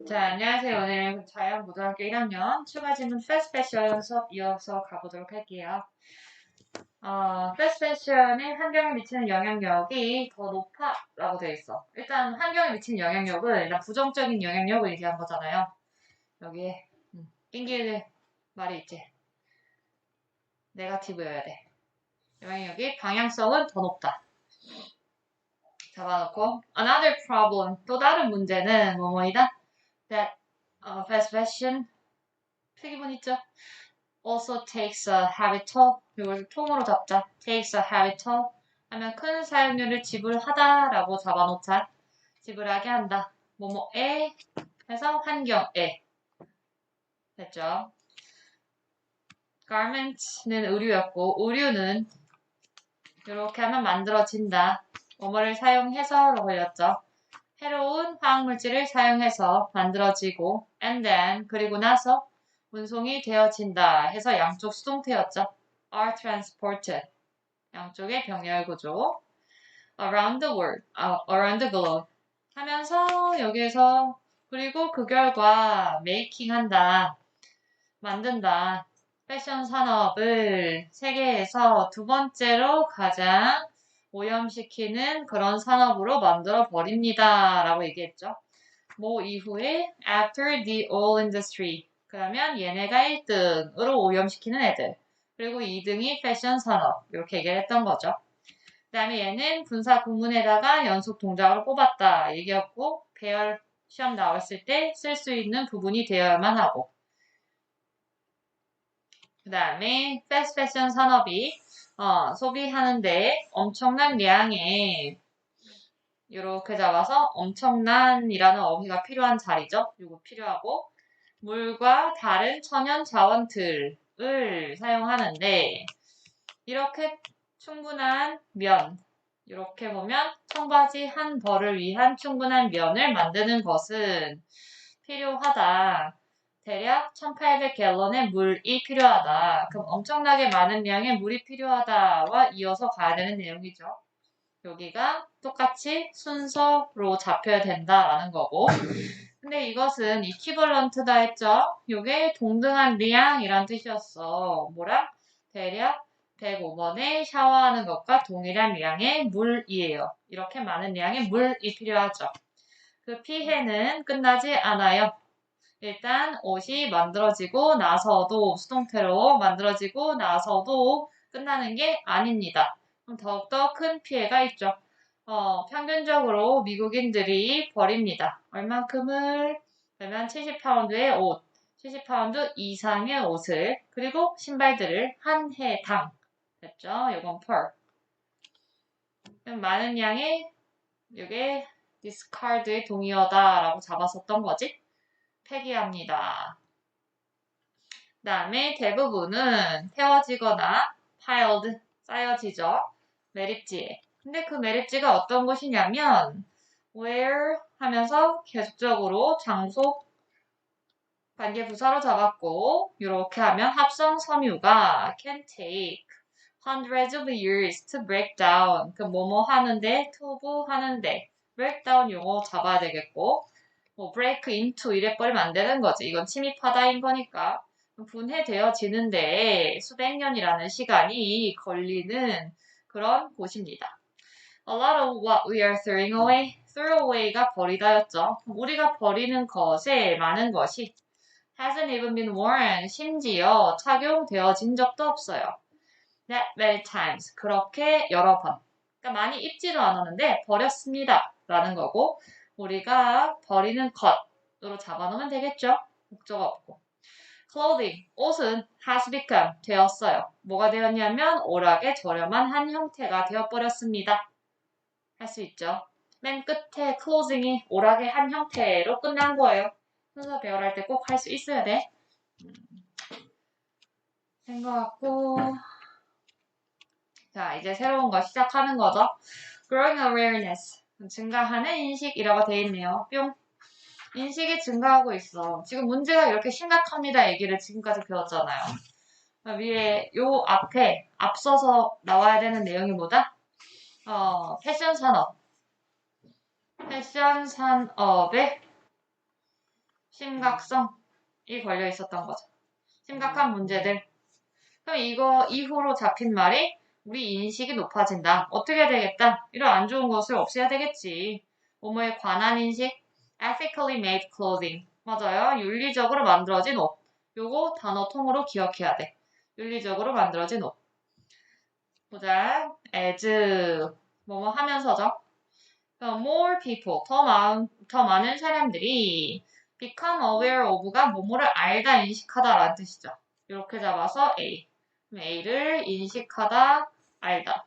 자, 안녕하세요. 오늘은 자연고등학교 1학년 추가 지문 패스트 패션 수업 이어서 가보도록 할게요. 패스트 패션의 환경에 미치는 영향력이 더 높아라고 되어 있어. 일단 환경에 미치는 영향력은 일단 부정적인 영향력을 얘기한 거잖아요. 여기에 낑길 말이 있지. 네거티브여야 돼. 영향력이 방향성은 더 높다. 잡아놓고 another problem 또 다른 문제는 뭐뭐이다? That fast fashion 특이문 있죠? also takes a heavy toll. 이걸 통으로 잡자. takes a heavy toll. 하면 큰 사용료를 지불하다라고 잡아놓자. 지불하게 한다. 뭐뭐에 해서 환경에. 됐죠? garment는 의류였고 의류는 이렇게 하면 만들어진다. 뭐뭐를 사용해서로 걸렸죠. 해로운 화학물질을 사용해서 만들어지고 and then 그리고 나서 운송이 되어진다 해서 양쪽 수동태였죠. are transported 양쪽의 병렬 구조 around the world, around the globe 하면서 여기에서 그리고 그 결과 making 한다, 만든다. 패션 산업을 세계에서 두 번째로 가장 오염시키는 그런 산업으로 만들어 버립니다. 라고 얘기했죠. 뭐 이후에 after the oil industry 그러면 얘네가 1등으로 오염시키는 애들 그리고 2등이 패션 산업 이렇게 얘기를 했던 거죠. 그 다음에 얘는 분사 구문에다가 연속 동작으로 뽑았다 얘기였고 배열 시험 나왔을 때 쓸 수 있는 부분이 되어야만 하고 그 다음에 패스트 패션 산업이 소비하는데 엄청난 양의 이렇게 잡아서 엄청난이라는 어휘가 필요한 자리죠. 이거 필요하고 물과 다른 천연 자원들을 사용하는데 이렇게 충분한 면 이렇게 보면 청바지 한 벌을 위한 충분한 면을 만드는 것은 필요하다. 대략 1800갤런의 물이 필요하다. 그럼 엄청나게 많은 양의 물이 필요하다와 이어서 가야 되는 내용이죠. 여기가 똑같이 순서로 잡혀야 된다라는 거고 근데 이것은 이퀴벌런트다 했죠? 요게 동등한 량이란 뜻이었어. 뭐랑? 대략 105번에 샤워하는 것과 동일한 양의 물이에요. 이렇게 많은 양의 물이 필요하죠. 그 피해는 끝나지 않아요. 일단 옷이 만들어지고 나서도 수동태로 만들어지고 나서도 끝나는 게 아닙니다. 그럼 더욱더 큰 피해가 있죠. 평균적으로 미국인들이 버립니다. 얼만큼을? 그러면 70파운드의 옷, 70파운드 이상의 옷을, 그리고 신발들을 한 해당. 됐죠? 이건 per. 많은 양의, 이게 discard의 동의어다라고 잡았었던 거지? 폐기합니다. 그 다음에 대부분은 태워지거나 piled, 쌓여지죠. 매립지에. 근데 그 매립지가 어떤 곳이냐면 where 하면서 계속적으로 장소 관계 부사로 잡았고 이렇게 하면 합성 섬유가 can take hundreds of years to break down 그 뭐뭐 하는데 투부하는데 break down 용어 잡아야 되겠고 뭐 break into 이래버리면 안 되는 거지. 이건 침입하다인 거니까 분해되어지는데 수백 년이라는 시간이 걸리는 그런 곳입니다. A lot of what we are throwing away, throw away가 버리다였죠. 우리가 버리는 것에 많은 것이 hasn't even been worn, 심지어 착용되어진 적도 없어요. That many times, 그렇게 여러 번. 그러니까 많이 입지도 않았는데 버렸습니다. 라는 거고 우리가 버리는 것으로 잡아놓으면 되겠죠. 목적 없고. clothing, 옷은 has become, 되었어요. 뭐가 되었냐면 오락의 저렴한 한 형태가 되어버렸습니다. 할 수 있죠. 맨 끝에 clothing이 오락의 한 형태로 끝난 거예요. 순서 배열할 때 꼭 할 수 있어야 돼. 된 것 같고 자 이제 새로운 거 시작하는 거죠. growing awareness, 증가하는 인식이라고 돼 있네요. 뿅. 인식이 증가하고 있어. 지금 문제가 이렇게 심각합니다. 얘기를 지금까지 배웠잖아요. 위에 요 앞에 앞서서 나와야 되는 내용이 뭐다? 패션 산업. 패션 산업의 심각성이 걸려 있었던 거죠. 심각한 문제들. 그럼 이거 이후로 잡힌 말이 우리 인식이 높아진다. 어떻게 해야 되겠다? 이런 안 좋은 것을 없애야 되겠지. 뭐뭐에 관한 인식? Ethically made clothing. 맞아요. 윤리적으로 만들어진 옷. 요거 단어 통으로 기억해야 돼. 윤리적으로 만들어진 옷. 보자. as 뭐뭐 하면서죠. more people, 더 많은 사람들이 become aware of가 뭐뭐를 알다, 인식하다라는 뜻이죠. 이렇게 잡아서 A. A를 인식하다, 알다.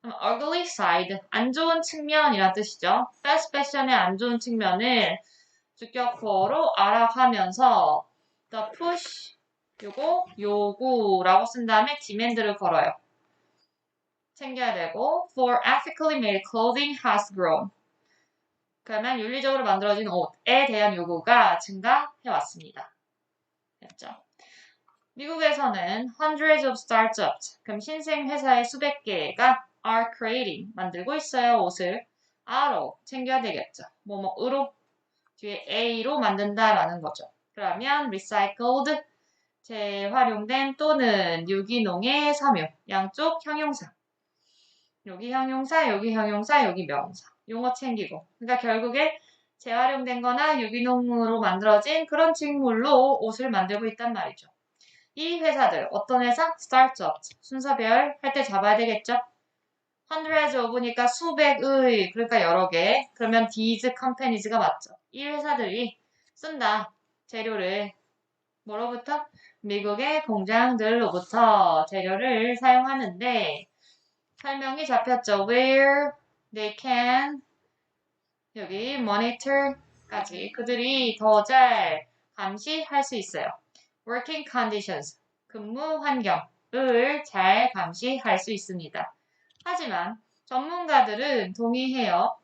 ugly side, 안 좋은 측면이란 뜻이죠. fast fashion의 안 좋은 측면을 주격어로 알아가면서 the push, 요거 요구라고 쓴 다음에 demand를 걸어요. 챙겨야 되고 for ethically made clothing has grown. 그러면 윤리적으로 만들어진 옷에 대한 요구가 증가해왔습니다. 됐죠? 미국에서는 hundreds of startups, 그럼 신생 회사의 수백 개가 are creating, 만들고 있어요. 옷을 R로 챙겨야 되겠죠. 뭐뭐으로 뒤에 A로 만든다라는 거죠. 그러면 recycled, 재활용된 또는 유기농의 섬유, 양쪽 형용사. 여기 형용사, 여기 형용사, 여기 명사. 용어 챙기고. 그러니까 결국에 재활용된 거나 유기농으로 만들어진 그런 직물로 옷을 만들고 있단 말이죠. 이 회사들, 어떤 회사? 스타트업. 순서별 할 때 잡아야 되겠죠? hundreds of니까 수백의, 그러니까 여러 개. 그러면 these companies가 맞죠. 이 회사들이 쓴다. 재료를. 뭐로부터? 미국의 공장들로부터 재료를 사용하는데 설명이 잡혔죠. Where they can 여기 monitor까지 그들이 더 잘 감시할 수 있어요. Working conditions 근무 환경을 잘 감시할 수 있습니다. 하지만 전문가들은 동의해요.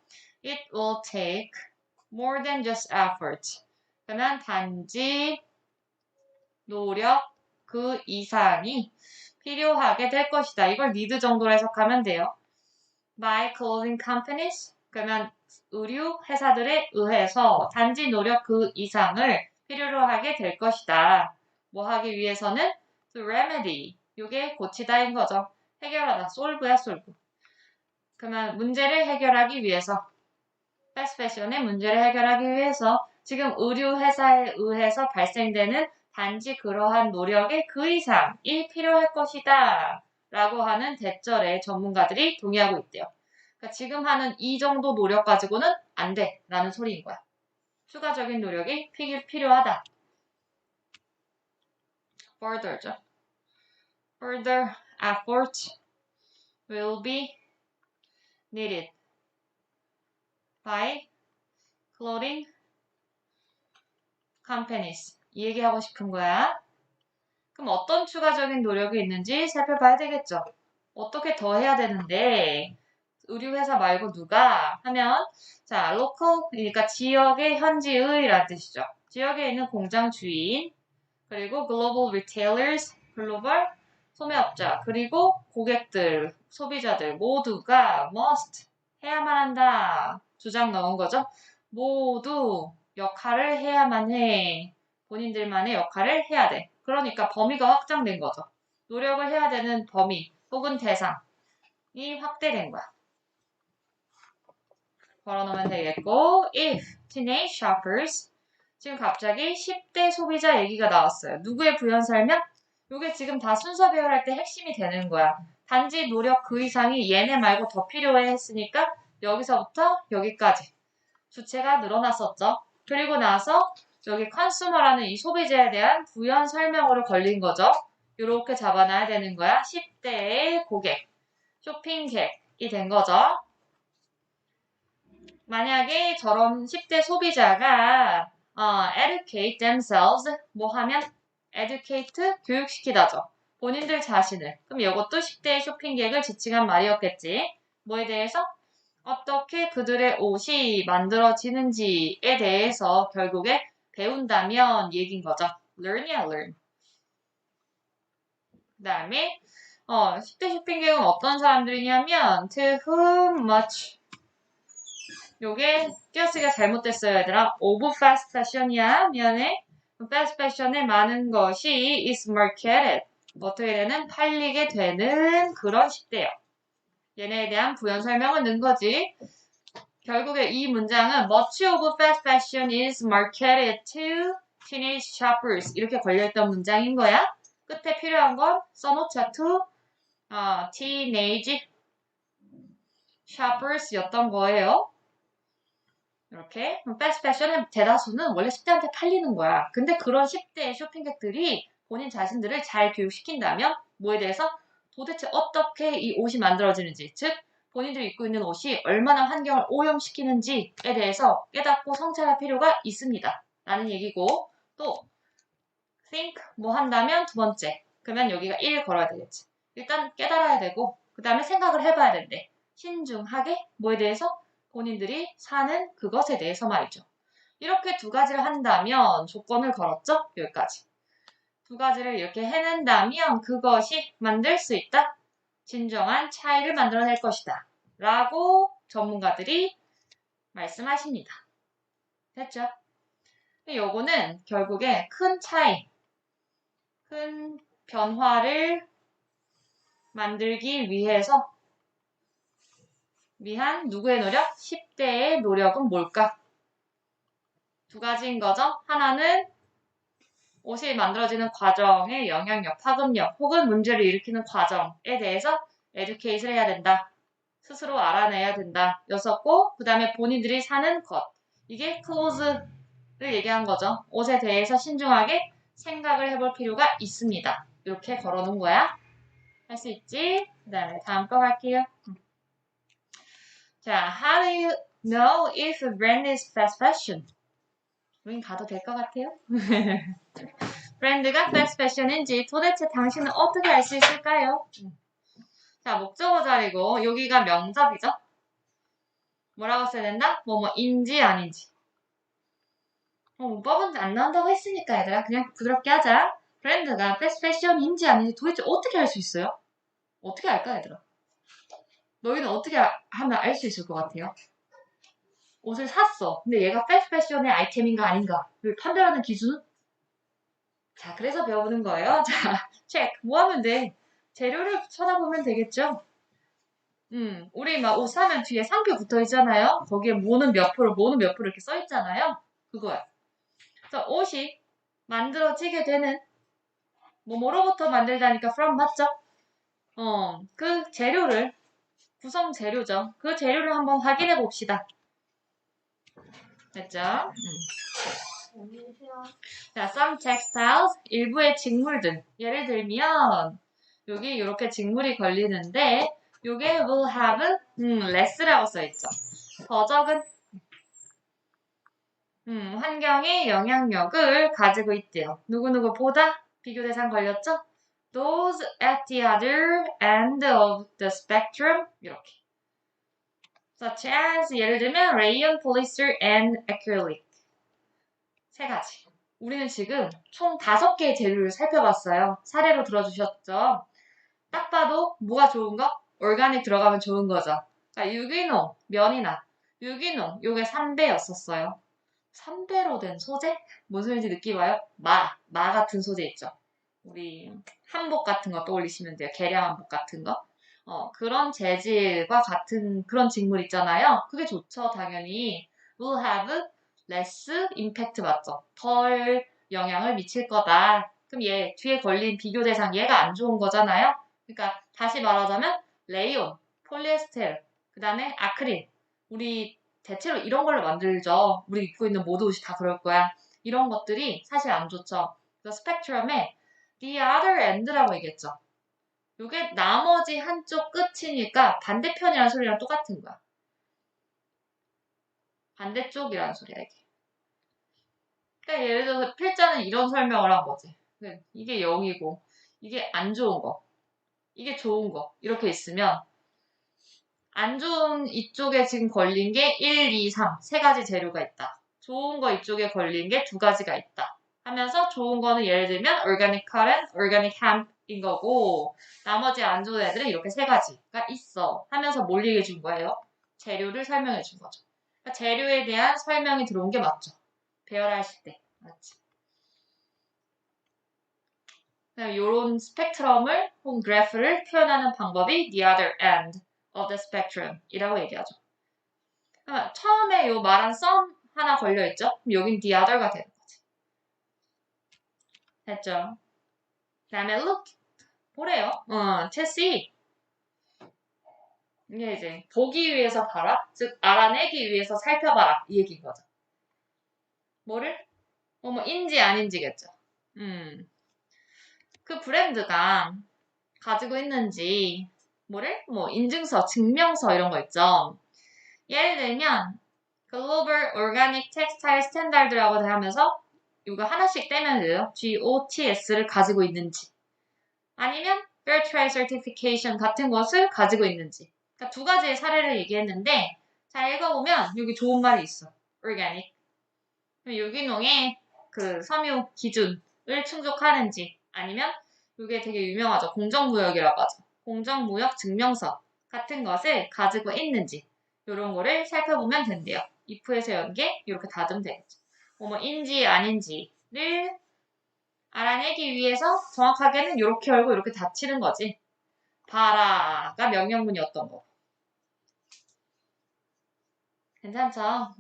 It will take more than just effort. 그러면 단지 노력 그 이상이 필요하게 될 것이다. 이걸 need 정도로 해석하면 돼요. By clothing companies 그러면 의류 회사들에 의해서 단지 노력 그 이상을 필요로 하게 될 것이다. 뭐 하기 위해서는 to remedy 이게 고치다인 거죠. 해결하다. solve야 solve. 그러면 문제를 해결하기 위해서 fast fashion의 문제를 해결하기 위해서 지금 의류 회사에 의해서 발생되는 단지 그러한 노력의 그 이상이 필요할 것이다. 라고 하는 대절에 전문가들이 동의하고 있대요. 그러니까 지금 하는 이 정도 노력 가지고는 안 돼. 라는 소리인 거야. 추가적인 노력이 필요하다. Further죠. Further effort will be needed by clothing companies. 이 얘기하고 싶은 거야. 그럼 어떤 추가적인 노력이 있는지 살펴봐야 되겠죠. 어떻게 더 해야 되는데 의류회사 말고 누가 하면 자, local 그러니까 지역의 현지의라는 뜻이죠. 지역에 있는 공장 주인 그리고 global retailers 글로벌 소매업자 그리고 고객들 소비자들 모두가 must 해야만 한다 주장 넣은 거죠. 모두 역할을 해야만 해. 본인들만의 역할을 해야 돼. 그러니까 범위가 확장된 거죠. 노력을 해야 되는 범위 혹은 대상이 확대된 거야. 걸어놓으면 되겠고 if teenage shoppers 지금 갑자기 10대 소비자 얘기가 나왔어요. 누구의 부연 설명? 이게 지금 다 순서 배열할 때 핵심이 되는 거야. 단지 노력 그 이상이 얘네 말고 더 필요해 했으니까 여기서부터 여기까지 주체가 늘어났었죠. 그리고 나서 여기 컨슈머라는 이 소비자에 대한 부연 설명으로 걸린 거죠. 이렇게 잡아놔야 되는 거야. 10대의 고객, 쇼핑객이 된 거죠. 만약에 저런 10대 소비자가 educate themselves 뭐 하면 educate 교육시키다죠. 본인들 자신을. 그럼 이것도 10대의 쇼핑객을 지칭한 말이었겠지. 뭐에 대해서? 어떻게 그들의 옷이 만들어지는지에 대해서 결국에 배운다면 얘기인 거죠. learn이야, learn. 그 다음에 10대 쇼핑객은 어떤 사람들이냐면 to whom much 요게 띄어쓰기가 잘못됐어요, 얘들아. of fast fashion이야. 미안해. fast fashion에 많은 것이 is marketed. 어떻게 되는? 팔리게 되는 그런 식대요. 얘네에 대한 부연 설명을 넣은 거지. 결국에 이 문장은 much of fast fashion is marketed to teenage shoppers 이렇게 걸려있던 문장인 거야. 끝에 필요한 건 써놓자 to teenage shoppers였던 거예요. 이렇게 fast fashion의 대다수는 원래 10대한테 팔리는 거야. 근데 그런 10대의 쇼핑객들이 본인 자신들을 잘 교육시킨다면 뭐에 대해서 도대체 어떻게 이 옷이 만들어지는지 즉 본인들이 입고 있는 옷이 얼마나 환경을 오염시키는지에 대해서 깨닫고 성찰할 필요가 있습니다. 라는 얘기고 또 think 뭐 한다면 두 번째 그러면 여기가 1 걸어야 되겠지. 일단 깨달아야 되고 그 다음에 생각을 해봐야 된대. 신중하게 뭐에 대해서? 본인들이 사는 그것에 대해서 말이죠. 이렇게 두 가지를 한다면 조건을 걸었죠? 여기까지. 두 가지를 이렇게 해낸다면 그것이 만들 수 있다. 진정한 차이를 만들어낼 것이다. 라고 전문가들이 말씀하십니다. 됐죠? 요거는 결국에 큰 차이, 큰 변화를 만들기 위한 누구의 노력? 10대의 노력은 뭘까? 두 가지인 거죠. 하나는 옷이 만들어지는 과정의 영향력, 파급력 혹은 문제를 일으키는 과정에 대해서 에듀케이트를 해야 된다. 스스로 알아내야 된다. 였었고 그 다음에 본인들이 사는 것. 이게 clothes를 얘기한 거죠. 옷에 대해서 신중하게 생각을 해볼 필요가 있습니다. 이렇게 걸어놓은 거야. 할 수 있지? 그 다음에 다음 거 갈게요. 자, how do you know if a brand is fast fashion? 우린 가도 될 것 같아요. 브랜드가 fast fashion인지 도대체 당신은 어떻게 알 수 있을까요? 자, 목적어 자리고 여기가 명접이죠. 뭐라고 써야 된다? 뭐뭐인지 아닌지. 문법은 안 나온다고 했으니까 얘들아 그냥 부드럽게 하자. 브랜드가 fast fashion인지 아닌지 도대체 어떻게 알 수 있어요? 어떻게 알까 얘들아? 너희는 어떻게 하면 알 수 있을 것 같아요? 옷을 샀어. 근데 얘가 fast fashion의 아이템인가 아닌가를 판별하는 기준은? 자, 그래서 배우는 거예요. 자, 체크. 뭐 하면 돼? 재료를 쳐다보면 되겠죠? 우리 막 옷 사면 뒤에 상표 붙어 있잖아요. 거기에 뭐는 몇 프로, 뭐는 몇 프로 이렇게 써 있잖아요. 그거야. 그래서 옷이 만들어지게 되는 뭐로부터 만들다니까 from 맞죠? 그 재료를 구성 재료죠. 그 재료를 한번 확인해 봅시다. 됐죠? 자, some textiles 일부의 직물들. 예를 들면 여기 이렇게 직물이 걸리는데 요게 will have less라고 써있죠. 더 적은 환경의 영향력을 가지고 있대요. 누구누구보다 비교 대상 걸렸죠? Those at the other end of the spectrum 이렇게 such as 예를 들면 rayon, polyester, and acrylic 세 가지. 우리는 지금 총 5개의 재료를 살펴봤어요. 사례로 들어주셨죠? 딱 봐도 뭐가 좋은 거? 올가닉 들어가면 좋은 거죠. 그러니까 유기농, 면이나 유기농, 요게 3배였었어요. 3배로 된 소재? 뭔 소리인지 느낌 와요? 마 같은 소재 있죠. 우리 한복 같은 거 떠올리시면 돼요. 계량 한복 같은 거. 그런 재질과 같은 그런 직물 있잖아요. 그게 좋죠, 당연히. will have less impact 맞죠? 덜 영향을 미칠 거다. 그럼 얘 뒤에 걸린 비교 대상 얘가 안 좋은 거잖아요. 그러니까 다시 말하자면 레이온, 폴리에스테르, 그 다음에 아크릴. 우리 대체로 이런 걸로 만들죠. 우리 입고 있는 모든 옷이 다 그럴 거야. 이런 것들이 사실 안 좋죠. 그래서 스펙트럼에 the other end라고 얘기했죠. 이게 나머지 한쪽 끝이니까 반대편이라는 소리랑 똑같은 거야. 반대쪽이라는 소리야 이게. 그러니까 예를 들어서 필자는 이런 설명을 한 거지. 이게 0이고 이게 안 좋은 거, 이게 좋은 거 이렇게 있으면 안 좋은 이쪽에 지금 걸린 게 1, 2, 3 세 가지 재료가 있다. 좋은 거 이쪽에 걸린 게 2가지가 있다. 하면서 좋은 거는 예를 들면 organic cotton, organic hemp인 거고 나머지 안 좋은 애들은 이렇게 3가지가 있어. 하면서 뭘 얘기해 준 거예요? 재료를 설명해 준 거죠. 그러니까 재료에 대한 설명이 들어온 게 맞죠. 배열하실 때. 맞지? 이런 스펙트럼을 혹은 그래프를 표현하는 방법이 the other end of the spectrum 이라고 얘기하죠. 그러니까 처음에 요 말한 some 하나 걸려있죠? 그럼 여긴 the other가 되는 거지. 됐죠? 그 다음에 look 보래요. to see 이게 이제 보기 위해서 봐라, 즉 알아내기 위해서 살펴봐라 이 얘기인 거죠. 뭐를? 뭐 인지 아닌지겠죠. 그 브랜드가 가지고 있는지 뭐를? 뭐 인증서, 증명서 이런 거 있죠. 예를 들면 Global Organic Textile Standard라고 하면서 이거 하나씩 떼면 돼요. GOTS를 가지고 있는지 아니면 Fair Trade Certification 같은 것을 가지고 있는지. 그러니까 두 가지의 사례를 얘기했는데 잘 읽어보면 여기 좋은 말이 있어. Organic. 유기농의 그 섬유 기준을 충족하는지 아니면 이게 되게 유명하죠. 공정무역이라고 하죠. 공정무역 증명서 같은 것을 가지고 있는지 이런 거를 살펴보면 된대요. if에서 연계 이렇게 닫으면 되겠죠. 뭐인지 아닌지를 알아내기 위해서 정확하게는 이렇게 열고 이렇게 닫히는 거지. 봐라가 명령문이었던 거. 괜찮죠?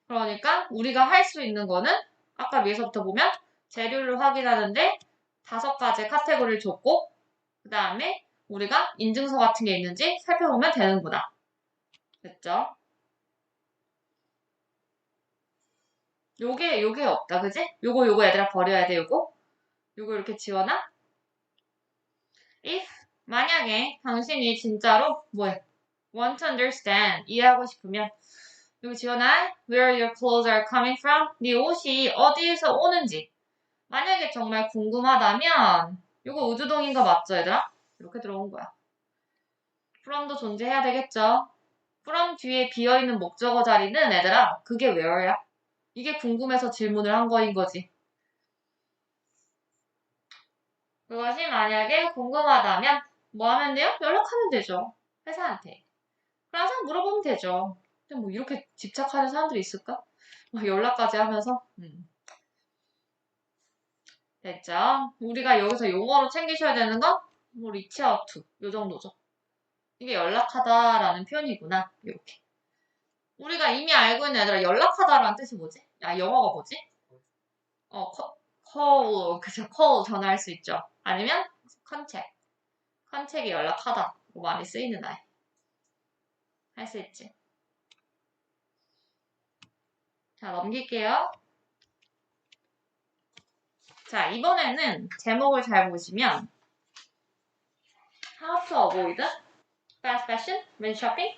그러니까 우리가 할 수 있는 거는 아까 위에서부터 보면 재료를 확인하는데 5가지 카테고리를 줬고 그 다음에 우리가 인증서 같은 게 있는지 살펴보면 되는구나. 됐죠? 요게 없다, 그지? 요거 얘들아 버려야 돼, 요거 이렇게 지워놔? If 만약에 당신이 진짜로 뭐해? Want to understand 이해하고 싶으면 여기 지워놔? Where your clothes are coming from? 네 옷이 어디에서 오는지 만약에 정말 궁금하다면 이거 우주동인 거 맞죠, 얘들아? 이렇게 들어온 거야. from도 존재해야 되겠죠? from 뒤에 비어있는 목적어 자리는 얘들아 그게 where야? 이게 궁금해서 질문을 한 거인 거지. 그것이 만약에 궁금하다면 뭐 하면 돼요? 연락하면 되죠. 회사한테. 그래서 물어보면 되죠. 근데 뭐 이렇게 집착하는 사람들이 있을까? 막 연락까지 하면서 됐죠? 우리가 여기서 용어로 챙기셔야 되는 건 뭐 reach out to 요 정도죠. 이게 연락하다라는 표현이구나. 이렇게. 우리가 이미 알고 있는 애들아 연락하다라는 뜻이 뭐지? 야 영어가 뭐지? call 그죠? call 전화할 수 있죠. 아니면 contact 컨택이 연락하다 뭐 많이 쓰이는 아이. 할 수 있지. 자 넘길게요. 자 이번에는 제목을 잘 보시면 How to avoid fast fashion when shopping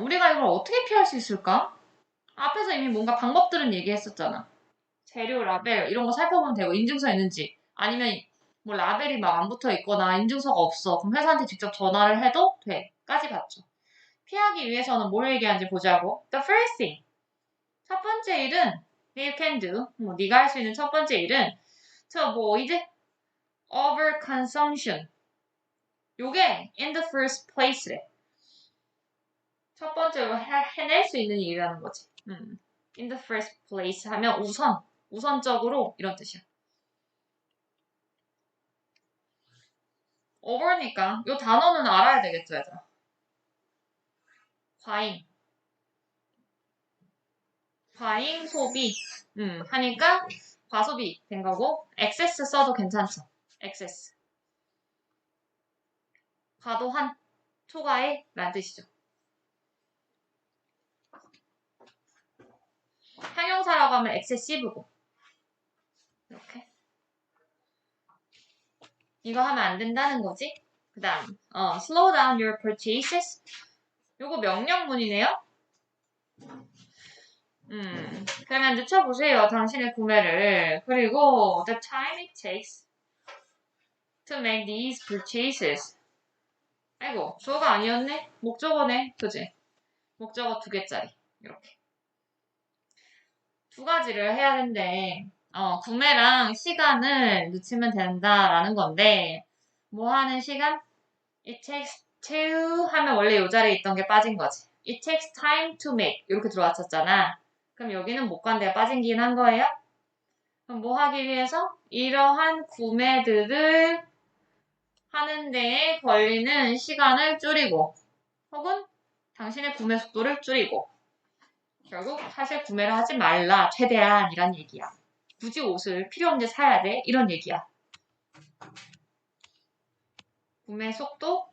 우리가 이걸 어떻게 피할 수 있을까? 앞에서 이미 뭔가 방법들은 얘기했었잖아. 재료, 라벨 이런 거 살펴보면 되고 인증서 있는지 아니면 뭐 라벨이 막 안 붙어 있거나 인증서가 없어. 그럼 회사한테 직접 전화를 해도 돼. 까지 봤죠. 피하기 위해서는 뭘 얘기하는지 보자고. The first thing. 첫 번째 일은 you can do. 뭐 네가 할 수 있는 첫 번째 일은 to avoid overconsumption. 요게 in the first place래. 첫 번째로 해낼 수 있는 일이라는 거지. In the first place 하면 우선적으로 이런 뜻이야. over니까 이 단어는 알아야 되겠죠, 얘들아. 과잉 소비 하니까 과소비 된 거고 excess 써도 괜찮죠. excess 과도한 초과해 라는 뜻이죠. 형용사라고 하면 excessive고 이렇게 이거 하면 안 된다는 거지. 그 다음 slow down your purchases 요거 명령문이네요. 그러면 늦춰보세요. 당신의 구매를. 그리고 the time it takes to make these purchases. 아이고, 주어가 아니었네? 목적어네. 그지? 목적어 2개짜리. 이렇게. 2가지를 해야 되는데, 구매랑 시간을 늦추면 된다라는 건데, 뭐 하는 시간? It takes to 하면 원래 이 자리에 있던 게 빠진 거지. It takes time to make. 이렇게 들어왔었잖아. 그럼 여기는 목관대가 빠진긴 한 거예요? 그럼 뭐 하기 위해서? 이러한 구매들을 하는 데에 걸리는 시간을 줄이고 혹은 당신의 구매 속도를 줄이고 결국 사실 구매를 하지 말라 최대한 이란 얘기야. 굳이 옷을 필요 없는데 사야 돼? 이런 얘기야. 구매 속도,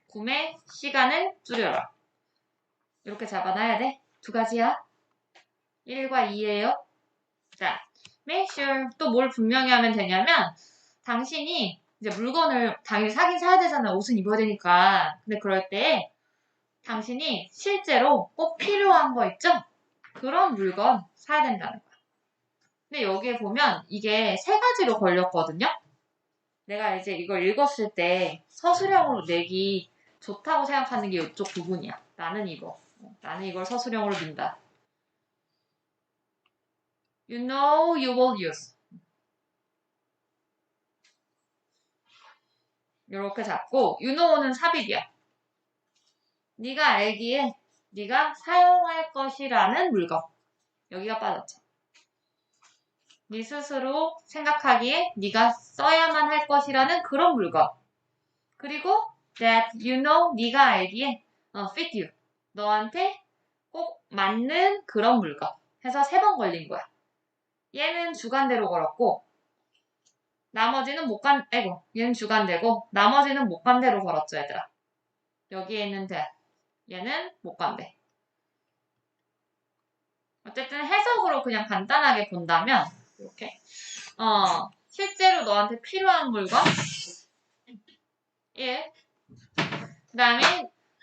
구매 시간을 줄여라. 이렇게 잡아놔야 돼. 두 가지야. 1과 2예요. 자, make sure 또 뭘 분명히 하면 되냐면 당신이 이제 물건을 당연히 사긴 사야 되잖아. 옷은 입어야 되니까. 근데 그럴 때 당신이 실제로 꼭 필요한 거 있죠? 그런 물건 사야 된다는 거야. 근데 여기에 보면 이게 세 가지로 걸렸거든요. 내가 이제 이걸 읽었을 때 서술형으로 내기 좋다고 생각하는 게 이쪽 부분이야. 나는 이걸 서술형으로 낸다. You know you will use. 이렇게 잡고 you know는 삽입이야. 네가 알기에 네가 사용할 것이라는 물건. 여기가 빠졌죠. 네 스스로 생각하기에 네가 써야만 할 것이라는 그런 물건. 그리고 that you know 네가 알기에 fit you. 너한테 꼭 맞는 그런 물건. 해서 3번 걸린 거야. 얘는 주간대로 걸었고 나머지는 얘는 주간대고 나머지는 목간대로 걸었죠, 얘들아. 여기에 있는 that. 얘는 목간대. 어쨌든 해석으로 그냥 간단하게 본다면 이렇게 실제로 너한테 필요한 물건 1. 그 다음에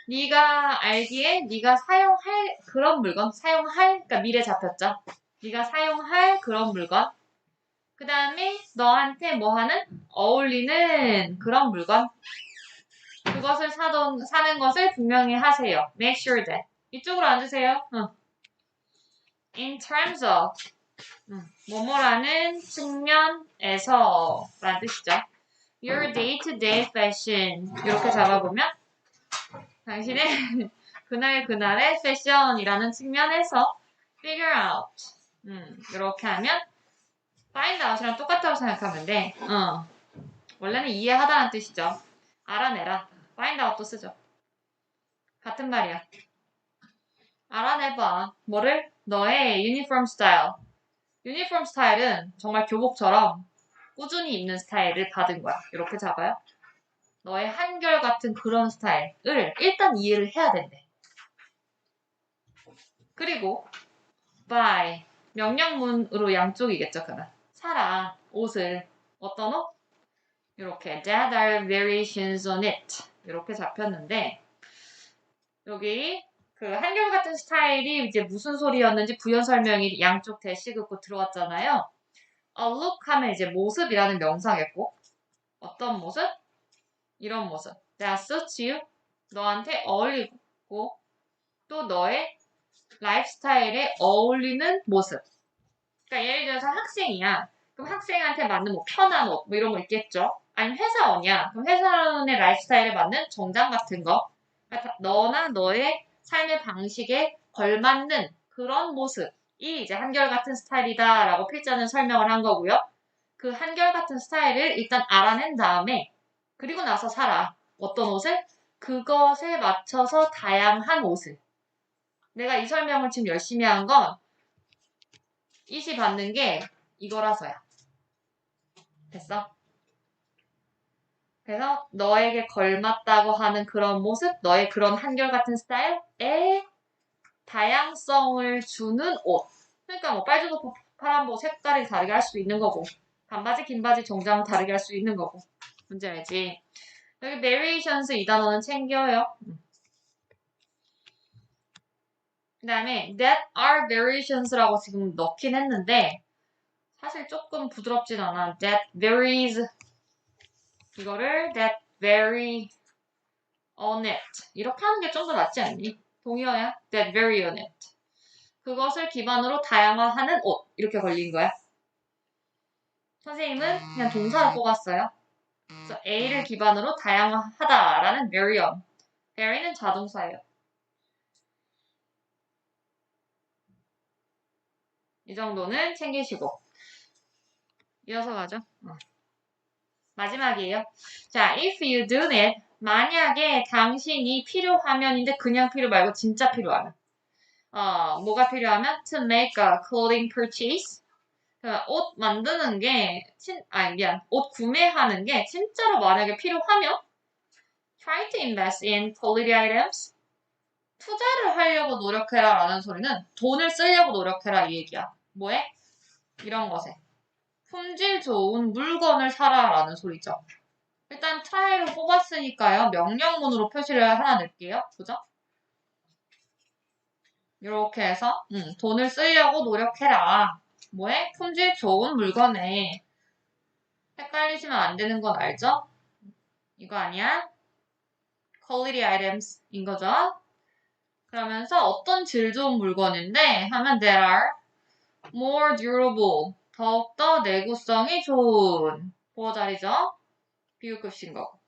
네가 알기에 네가 사용할 그런 물건 그러니까 미래 잡혔죠. 네가 사용할 그런 물건 그 다음에 너한테 뭐하는 어울리는 그런 물건 그것을 사는 것을 분명히 하세요. Make sure that 이쪽으로 앉으세요. In terms of 뭐뭐라는 측면에서 라는 뜻이죠. Your day-to-day fashion 이렇게 잡아보면 당신의 그날의 패션이라는 측면에서 figure out 이렇게 하면 find out이랑 똑같다고 생각하면 돼. 원래는 이해하다는 뜻이죠. 알아내라. find out도 쓰죠. 같은 말이야. 알아내봐. 뭐를? 너의 유니폼 스타일. 유니폼 스타일은 정말 교복처럼 꾸준히 입는 스타일을 받은 거야. 이렇게 잡아요. 너의 한결같은 그런 스타일을 일단 이해를 해야 된대. 그리고 buy 명령문으로 양쪽이겠죠. 그러면 사라 옷을 어떤 옷? 이렇게 that are variations on it 이렇게 잡혔는데 여기 그 한결같은 스타일이 이제 무슨 소리였는지 부연 설명이 양쪽 대시 긋고 들어왔잖아요. A look 하면 이제 모습이라는 명사겠고 어떤 모습? 이런 모습. That suits you. 너한테 어울리고 또 너의 라이프 스타일에 어울리는 모습. 그러니까 예를 들어서 학생이야. 그럼 학생한테 맞는 뭐 편한 옷 뭐 이런 거 있겠죠. 아니면 회사원이야. 그럼 회사원의 라이프 스타일에 맞는 정장 같은 거. 그러니까 너나 너의 삶의 방식에 걸맞는 그런 모습이 이제 한결같은 스타일이다라고 필자는 설명을 한 거고요. 그 한결같은 스타일을 일단 알아낸 다음에 그리고 나서 사라. 어떤 옷을? 그것에 맞춰서 다양한 옷을. 내가 이 설명을 지금 열심히 한 건 이시 받는 게 이거라서야. 됐어? 그래서 너에게 걸맞다고 하는 그런 모습, 너의 그런 한결같은 스타일에 다양성을 주는 옷. 그러니까 뭐 빨주노 파란보 색깔이 다르게 할 수도 있는 거고 반바지, 긴바지, 정장 다르게 할 수 있는 거고. 문제 알지? 여기 variations 이 단어는 챙겨요. 그 다음에 that are variations라고 지금 넣긴 했는데 사실 조금 부드럽진 않아. that varies 이거를 that vary on it 이렇게 하는 게 좀 더 낫지 않니? 동의어야? that vary on it 그것을 기반으로 다양화하는 옷 이렇게 걸린 거야. 선생님은 그냥 동사를 뽑았어요. 그래서 A를 기반으로 다양화하다라는 vary on very는 자동사예요. 이 정도는 챙기시고. 이어서 가죠. 마지막이에요. 자, if you do it, 만약에 당신이 필요하면인데 그냥 필요 말고 진짜 필요하면. 뭐가 필요하면 to make a clothing purchase. 옷 만드는 게, 옷 구매하는 게 진짜로 만약에 필요하면 try to invest in quality items. 투자를 하려고 노력해라 라는 소리는 돈을 쓰려고 노력해라 이 얘기야. 뭐해? 이런 것에. 품질 좋은 물건을 사라 라는 소리죠. 일단 try로 뽑았으니까요. 명령문으로 표시를 하나 낼게요. 그죠? 이렇게 해서 돈을 쓰려고 노력해라. 뭐해? 품질 좋은 물건에. 헷갈리시면 안 되는 건 알죠? 이거 아니야? quality items인 거죠. 그러면서 어떤 질 좋은 물건인데 하면 there are more durable. 더욱더 내구성이 좋은 보호자리죠. 비유급신 거고.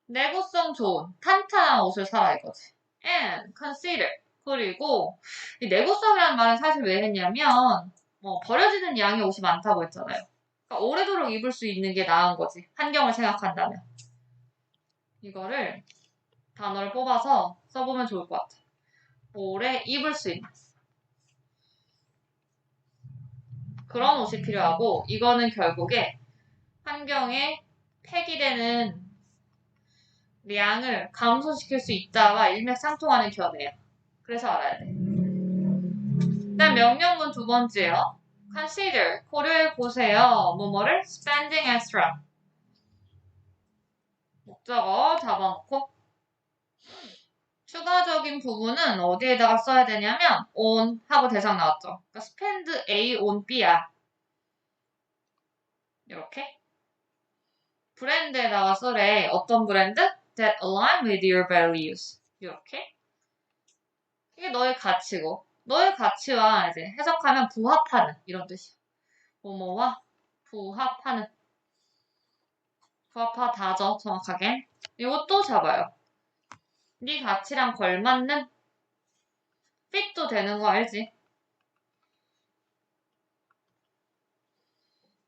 내구성 좋은 탄탄한 옷을 사라 이거지. And consider. 그리고 이 내구성이라는 말은 사실 왜 했냐면 버려지는 양의 옷이 많다고 했잖아요. 그러니까 오래도록 입을 수 있는 게 나은 거지. 환경을 생각한다면. 이거를 단어를 뽑아서 써보면 좋을 것 같아. 오래 입을 수 있는 그런 옷이 필요하고 이거는 결국에 환경에 폐기되는 양을 감소시킬 수 있다와 일맥상통하는 견해예요. 그래서 알아야 돼. 일단 명령문 두 번째요. consider, 고려해 보세요. 뭐뭐를 spending extra. 목적어 잡아놓고 추가적인 부분은 어디에다가 써야 되냐면 on 하고 대상 나왔죠. 그러니까 spend A on B야. 이렇게 브랜드에다가 쓰래. 어떤 브랜드? That align with your values. 이렇게 이게 너의 가치고 너의 가치와 이제 해석하면 부합하는 이런 뜻이야. 뭐뭐와 부합하는 부합하다죠. 정확하게. 이것도 잡아요. 네 가치랑 걸맞는 핏도 되는 거 알지?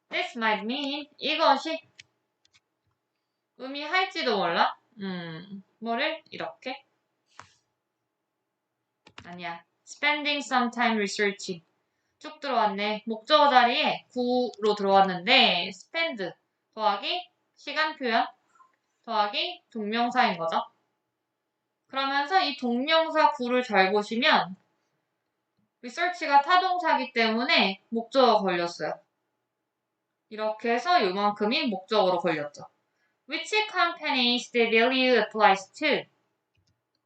This might mean 이것이 의미할지도 몰라. 뭐를 이렇게 아니야. Spending some time researching. 쭉 들어왔네. 목적어 자리에 구로 들어왔는데 spend 더하기 시간 표현 더하기 동명사인 거죠. 그러면서 이 동명사 구를 잘 보시면 research가 타동사기 때문에 목적어 걸렸어요. 이렇게 해서 요만큼이 목적어로 걸렸죠. Which companies the value applies to?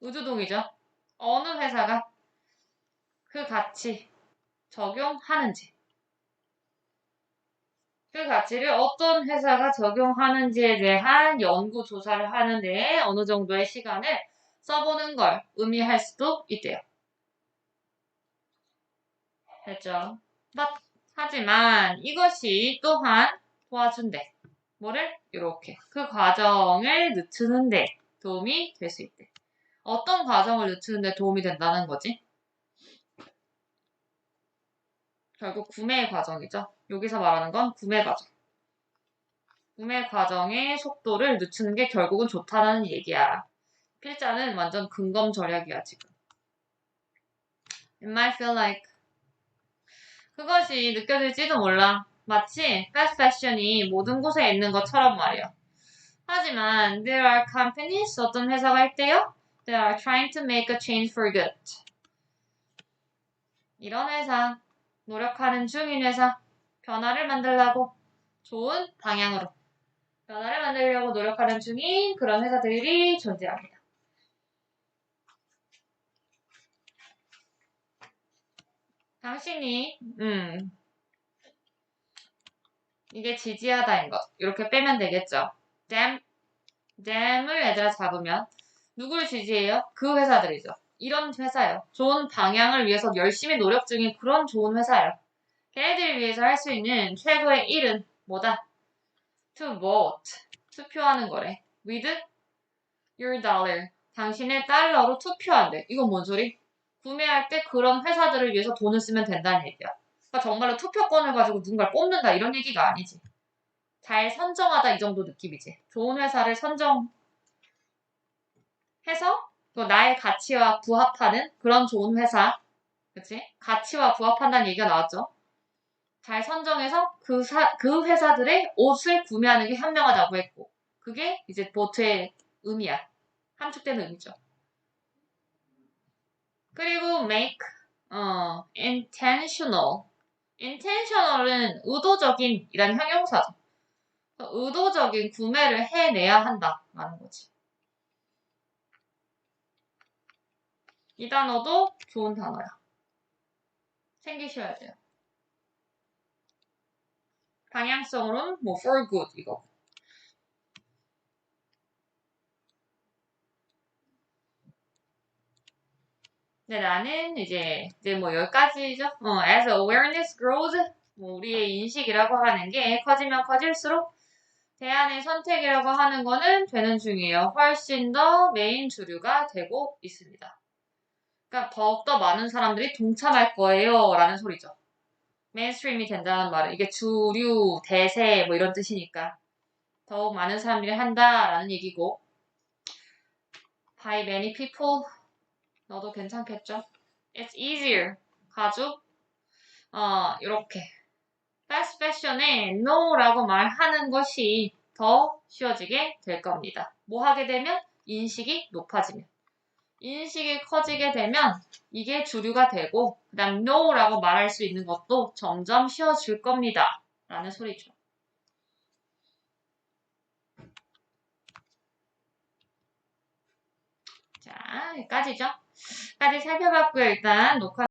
우주동이죠. 어느 회사가 그 가치 적용하는지. 그 가치를 어떤 회사가 적용하는지에 대한 연구 조사를 하는데 어느 정도의 시간을 써보는 걸 의미할 수도 있대요. 됐죠? 하지만 이것이 또한 도와준대. 뭐를? 이렇게. 그 과정을 늦추는데 도움이 될 수 있대. 어떤 과정을 늦추는데 도움이 된다는 거지? 결국 구매 과정이죠. 여기서 말하는 건 구매 과정. 구매 과정의 속도를 늦추는 게 결국은 좋다는 얘기야. 필자는 완전 근검절약이야, 지금. It might feel like 그것이 느껴질지도 몰라. 마치 fast fashion이 모든 곳에 있는 것처럼 말이야. 하지만 there are companies, 어떤 회사가 있대요? They are trying to make a change for good. 이런 회사, 노력하는 중인 회사, 변화를 만들려고 좋은 방향으로 변화를 만들려고 노력하는 중인 그런 회사들이 존재합니다. 당신이 이게 지지하다인 것 이렇게 빼면 되겠죠. damn을 얘들아 잡으면 누구를 지지해요? 그 회사들이죠. 이런 회사예요. 좋은 방향을 위해서 열심히 노력 중인 그런 좋은 회사예요. 걔네들을 위해서 할 수 있는 최고의 일은 뭐다? To vote. 투표하는 거래. with your dollar. 당신의 달러로 투표한대. 이건 뭔 소리? 구매할 때 그런 회사들을 위해서 돈을 쓰면 된다는 얘기야. 그러니까 정말로 투표권을 가지고 누군가를 뽑는다 이런 얘기가 아니지. 잘 선정하다 이 정도 느낌이지. 좋은 회사를 선정해서 또 나의 가치와 부합하는 그런 좋은 회사, 그치? 가치와 부합한다는 얘기가 나왔죠. 잘 선정해서 그 회사들의 옷을 구매하는 게 현명하다고 했고, 그게 이제 보트의 의미야. 함축되는 의미죠. 그리고 make, intentional. intentional은 의도적인 이란 형용사죠. 의도적인 구매를 해내야 한다라는 거지. 이 단어도 좋은 단어야. 챙기셔야 돼요. 방향성으로는 뭐 for good 이거. 네, 나는 이제 뭐 여기까지죠. as awareness grows, 뭐 우리의 인식이라고 하는 게 커지면 커질수록 대안의 선택이라고 하는 거는 되는 중이에요. 훨씬 더 메인 주류가 되고 있습니다. 그러니까 더욱더 많은 사람들이 동참할 거예요 라는 소리죠. 메인스트림이 된다는 말은 이게 주류, 대세 뭐 이런 뜻이니까 더욱 많은 사람들이 한다라는 얘기고 by many people 너도 괜찮겠죠? It's easier. 가죽 이렇게 fast fashion에 no라고 말하는 것이 더 쉬워지게 될 겁니다. 뭐 하게 되면? 인식이 높아지면. 인식이 커지게 되면 이게 주류가 되고 그 다음 no라고 말할 수 있는 것도 점점 쉬워질 겁니다. 라는 소리죠. 자, 여기까지죠. 까지 살펴봤고요. 일단 녹화